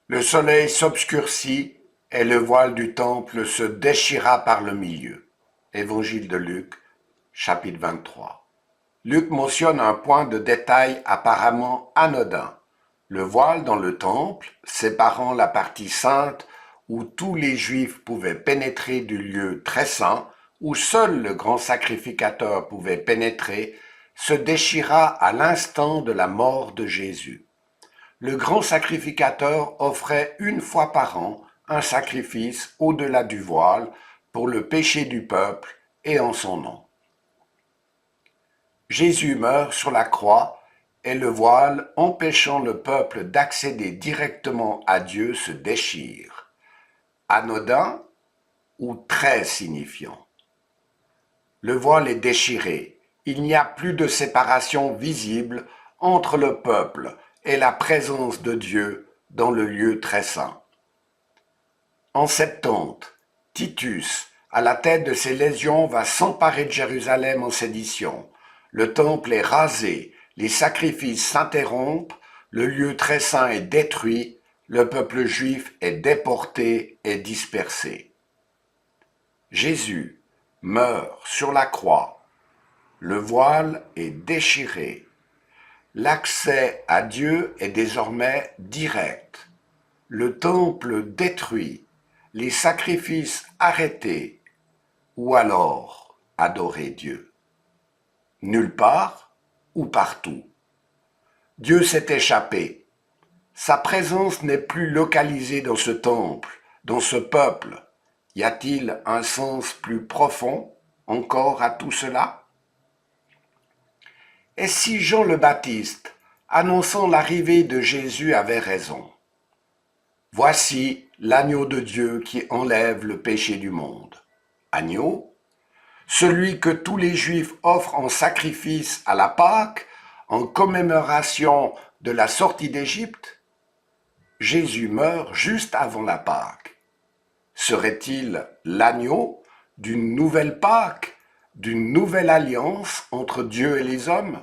Le soleil s'obscurcit et le voile du temple se déchira par le milieu. Évangile de Luc, chapitre 23. Luc mentionne un point de détail apparemment anodin. Le voile dans le temple, séparant la partie sainte où tous les Juifs pouvaient pénétrer du lieu très saint, où seul le grand sacrificateur pouvait pénétrer, se déchira à l'instant de la mort de Jésus. Le grand sacrificateur offrait une fois par an un sacrifice au-delà du voile pour le péché du peuple et en son nom. Jésus meurt sur la croix et le voile empêchant le peuple d'accéder directement à Dieu se déchire. Anodin ou très signifiant. Le voile est déchiré. Il n'y a plus de séparation visible entre le peuple et la présence de Dieu dans le lieu très saint. En 70, Titus, à la tête de ses légions, va s'emparer de Jérusalem en sédition. Le temple est rasé, les sacrifices s'interrompent, le lieu très saint est détruit, le peuple juif est déporté et dispersé. Jésus meurt sur la croix. Le voile est déchiré. L'accès à Dieu est désormais direct. Le temple détruit, les sacrifices arrêtés, ou alors adorer Dieu. Nulle part ou partout. Dieu s'est échappé. Sa présence n'est plus localisée dans ce temple, dans ce peuple. Y a-t-il un sens plus profond encore à tout cela? Et si Jean le Baptiste, annonçant l'arrivée de Jésus, avait raison? Voici l'agneau de Dieu qui enlève le péché du monde. Agneau, celui que tous les Juifs offrent en sacrifice à la Pâque, en commémoration de la sortie d'Égypte. Jésus meurt juste avant la Pâque. Serait-il l'agneau d'une nouvelle Pâque, d'une nouvelle alliance entre Dieu et les hommes?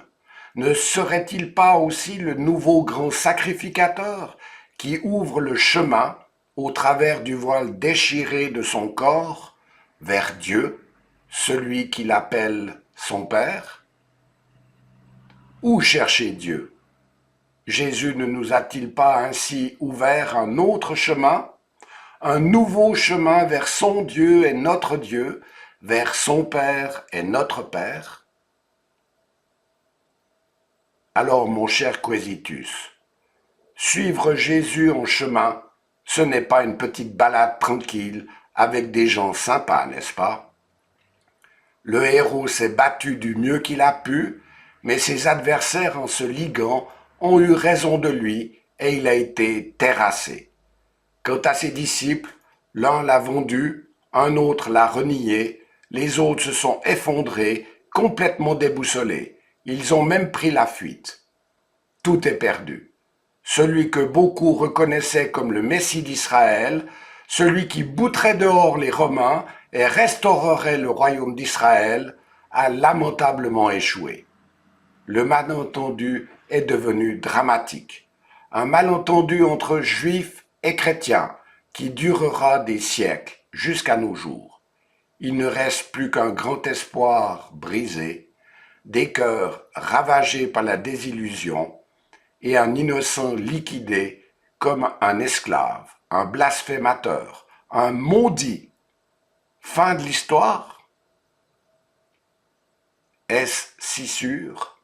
Ne serait-il pas aussi le nouveau grand sacrificateur qui ouvre le chemin au travers du voile déchiré de son corps vers Dieu, celui qu'il appelle son Père? Où chercher Dieu? Jésus ne nous a-t-il pas ainsi ouvert un autre chemin, un nouveau chemin vers son Dieu et notre Dieu, vers son Père et notre Père? Alors, mon cher Quesitus, suivre Jésus en chemin, ce n'est pas une petite balade tranquille avec des gens sympas, n'est-ce pas? Le héros s'est battu du mieux qu'il a pu, mais ses adversaires, en se liguant, ont eu raison de lui et il a été terrassé. Quant à ses disciples, l'un l'a vendu, un autre l'a renié, les autres se sont effondrés, complètement déboussolés. Ils ont même pris la fuite. Tout est perdu. Celui que beaucoup reconnaissaient comme le Messie d'Israël, celui qui bouterait dehors les Romains et restaurerait le royaume d'Israël, a lamentablement échoué. Le malentendu est devenu dramatique. Un malentendu entre juifs et chrétiens qui durera des siècles jusqu'à nos jours. Il ne reste plus qu'un grand espoir brisé, des cœurs ravagés par la désillusion et un innocent liquidé comme un esclave, un blasphémateur, un maudit. Fin de l'histoire? Est-ce si sûr?